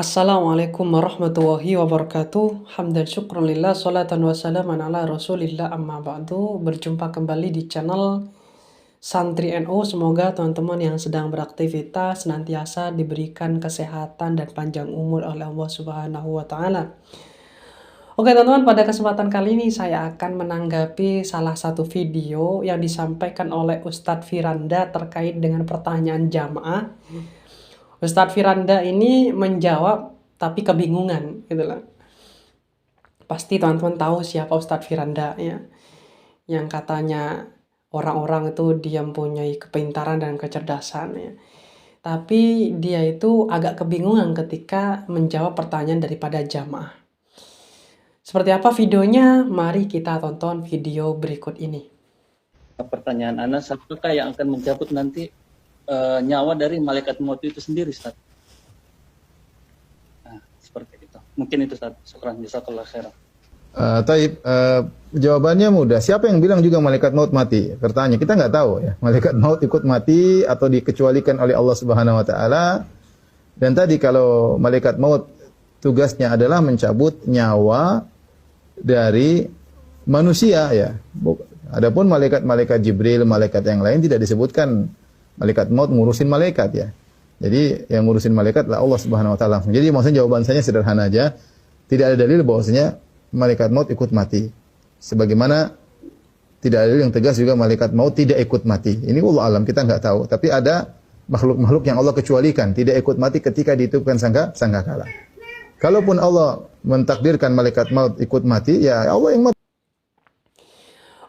Assalamualaikum warahmatullahi wabarakatuh. Hamdan syukran lillah, salatan wassalaman ala rasulillah, amma ba'du. Berjumpa kembali di channel Santri NU. Semoga teman-teman yang sedang beraktivitas senantiasa diberikan kesehatan dan panjang umur oleh Allah Subhanahu wa Ta'ala. Oke teman-teman, pada kesempatan kali ini saya akan menanggapi salah satu video yang disampaikan oleh Ustadz Firanda terkait dengan pertanyaan jamaah. Ustadz Firanda ini menjawab tapi kebingungan gitu lah. Pasti teman-teman tahu siapa Ustadz Firanda ya. Yang katanya orang-orang itu dia mempunyai kepintaran dan kecerdasan ya. Tapi dia itu agak kebingungan ketika menjawab pertanyaan daripada jamaah. Seperti apa videonya? Mari kita tonton video berikut ini. Pertanyaan Anas, apakah yang akan mencabut nanti nyawa dari malaikat maut itu sendiri, Ustaz? Nah, seperti itu. Mungkin itu, Ustaz. Syukran, jazakallah khairan. Jawabannya mudah. Siapa yang bilang juga malaikat maut mati? Bertanya, kita nggak tahu ya. Malaikat maut ikut mati atau dikecualikan oleh Allah Subhanahu Wa Taala. Dan tadi kalau malaikat maut tugasnya adalah mencabut nyawa dari manusia ya. Adapun malaikat Jibril, malaikat yang lain tidak disebutkan malaikat maut ngurusin malaikat ya. Jadi yang ngurusin malaikat adalah Allah Subhanahu Wa Taala. Jadi maksudnya jawaban saya sederhana aja. Tidak ada dalil bahwasanya malaikat maut ikut mati. Sebagaimana tidak ada dalil yang tegas juga malaikat maut tidak ikut mati. Ini Allah alam, kita nggak tahu. Tapi ada makhluk-makhluk yang Allah kecualikan tidak ikut mati ketika ditiupkan sangkakala. Kalaupun Allah mentakdirkan malaikat maut ikut mati, ya Allah yang mati.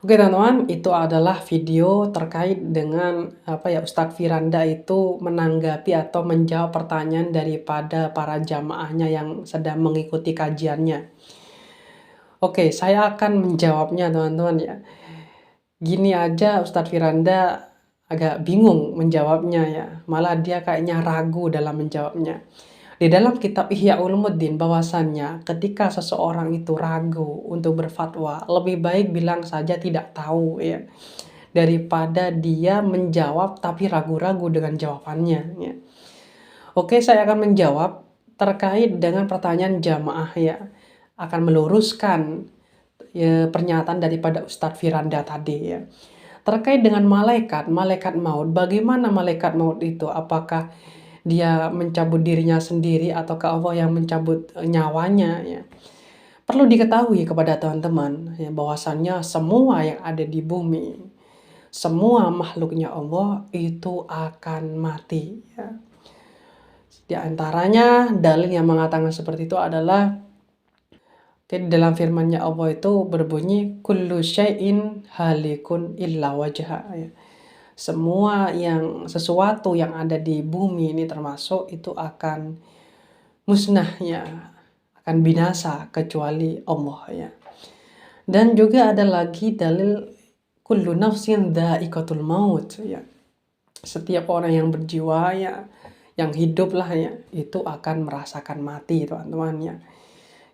Oke teman-teman, itu adalah video terkait dengan Ustadz Firanda itu menanggapi atau menjawab pertanyaan daripada para jamaahnya yang sedang mengikuti kajiannya. Oke, saya akan menjawabnya teman-teman ya. Gini aja Ustadz Firanda agak bingung menjawabnya ya. Malah dia kayaknya ragu dalam menjawabnya. Di dalam kitab Ihya Ulumuddin bahwasannya ketika seseorang itu ragu untuk berfatwa, lebih baik bilang saja tidak tahu ya. Daripada dia menjawab tapi ragu-ragu dengan jawabannya ya. Oke, saya akan menjawab terkait dengan pertanyaan jamaah ya. Akan meluruskan ya, pernyataan daripada Ustadz Firanda tadi ya. Terkait dengan malaikat maut, bagaimana malaikat maut itu? Apakah dia mencabut dirinya sendiri ataukah Allah yang mencabut nyawanya ya. Perlu diketahui kepada teman-teman ya, bahwasannya semua yang ada di bumi, semua makhluknya Allah itu akan mati ya. Di antaranya dalil yang mengatakan seperti itu adalah dalam firman-Nya Allah itu berbunyi kullu syai'in halikun illa wajha ya. Semua sesuatu yang ada di bumi ini termasuk itu akan musnah ya, akan binasa kecuali Allah ya. Dan juga ada lagi dalil kullu nafsin dha'iqatul maut ya. Setiap orang yang berjiwa ya, yang hidup lah ya, itu akan merasakan mati teman-teman ya.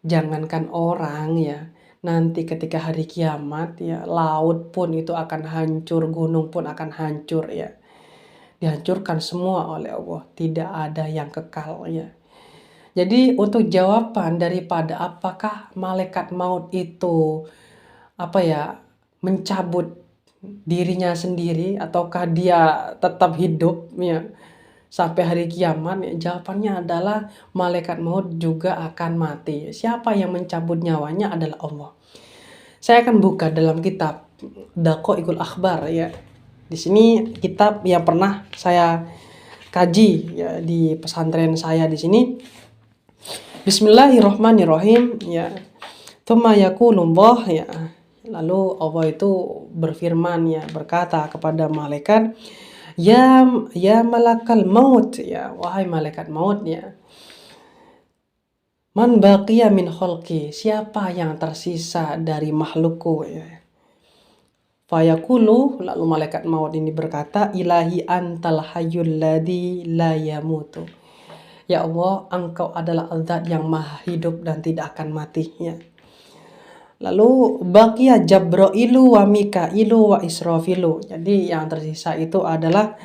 Jangankan orang ya, nanti ketika hari kiamat ya, laut pun itu akan hancur, gunung pun akan hancur ya. Dihancurkan semua oleh Allah, tidak ada yang kekal ya. Jadi untuk jawaban daripada apakah malaikat maut itu mencabut dirinya sendiri ataukah dia tetap hidup ya sampai hari kiamat ya, jawabannya adalah malaikat maut juga akan mati. Siapa yang mencabut nyawanya adalah Allah. Saya akan buka dalam kitab Daqaiqul Akhbar ya. Di sini kitab yang pernah saya kaji ya di pesantren saya di sini. Bismillahirrahmanirrahim ya. Tsumma yaqulullah ya. Lalu Allah itu berfirman ya, berkata kepada malaikat, Ya malakal maut ya, wahai malaikat maut ya. Man baqiya min khalqi, siapa yang tersisa dari makhlukku ya. Fayaqulu, lalu malaikat maut ini berkata, Ilahi antal hayyul ladzi la yamutu. Ya Allah, engkau adalah zat yang maha hidup dan tidak akan mati ya. Lalu baqiya Jabrailu wa Mikailu wa Israfilu. Jadi yang tersisa itu adalah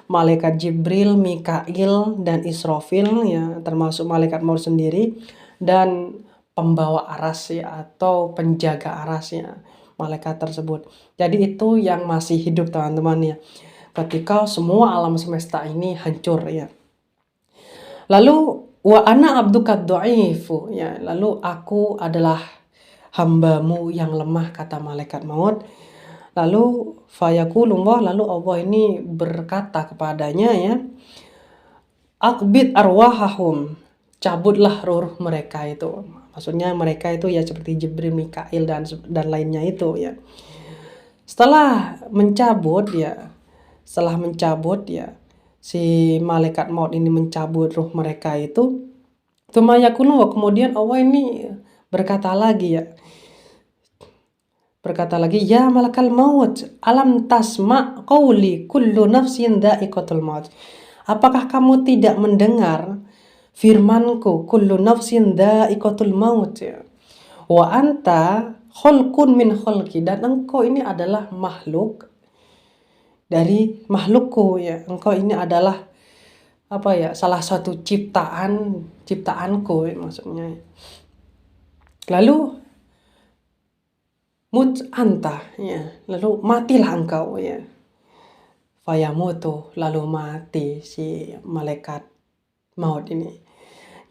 malaikat Jibril, Mikail, dan Israfil ya, termasuk malaikat maut sendiri, dan pembawa aras ya, atau penjaga aras ya, malaikat tersebut. Jadi itu yang masih hidup teman-teman ya, ketika semua alam semesta ini hancur ya. Lalu wa ana abduka dha'ifu ya, lalu aku adalah hambamu yang lemah, kata malaikat maut. Lalu fayaqulullah, lalu Allah ini berkata kepadanya ya, aqbid arwahahum, cabutlah ruh mereka itu. Maksudnya mereka itu ya seperti Jibril, Mikail, dan lainnya itu ya. Setelah mencabut ya, si malaikat maut ini mencabut ruh mereka itu, kemudian Allah ini berkata lagi ya malakal maut, alam tasma qawli kullu nafsin dha'iqatul maut. Apakah kamu tidak mendengar firmanku, kullu nafsin dha'iqatul maut ya. Wa anta khalqun min khalqi, dan engkau ini adalah makhluk dari makhlukku ya. Engkau ini adalah salah satu ciptaanku ya, maksudnya. Lalu mut anta ya, lalu matilah engkau ya. Fayamutu, lalu mati si malaikat maut ini.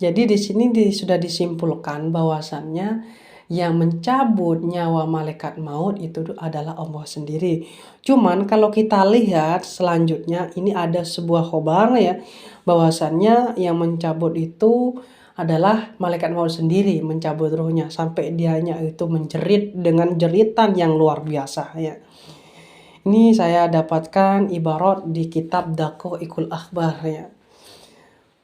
Jadi di sini sudah disimpulkan bahwasannya yang mencabut nyawa malaikat maut itu adalah Allah sendiri. Cuman kalau kita lihat selanjutnya, ini ada sebuah khobar ya, bahwasannya yang mencabut itu adalah malaikat maut sendiri, mencabut ruhnya sampai dianya itu menjerit dengan jeritan yang luar biasa ya. Ini saya dapatkan ibarat di kitab Daqaiqul Akhbar ya.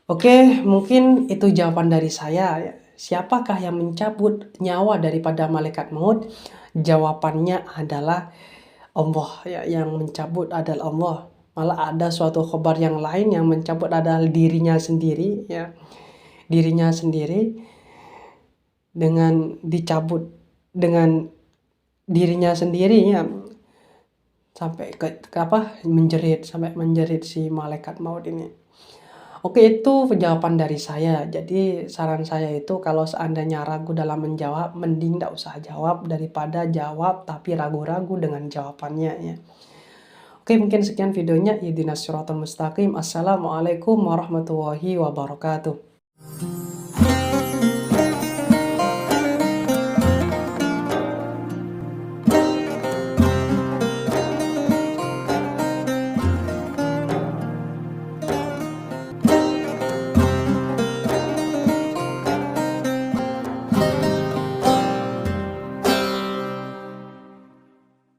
Oke, mungkin itu jawaban dari saya ya. Siapakah yang mencabut nyawa daripada malaikat maut? Jawabannya adalah Allah ya, yang mencabut adalah Allah. Malah ada suatu khabar yang lain, yang mencabut adalah dirinya sendiri ya. Dirinya sendiri dengan dicabut dengan dirinya sendiri ya, sampai sampai menjerit si malaikat maut ini. Oke, itu jawaban dari saya. Jadi saran saya itu kalau seandainya ragu dalam menjawab, mending tidak usah jawab daripada jawab tapi ragu-ragu dengan jawabannya ya. Oke, mungkin sekian videonya. Ihdinas siratal mustaqim. Assalamualaikum warahmatullahi wabarakatuh.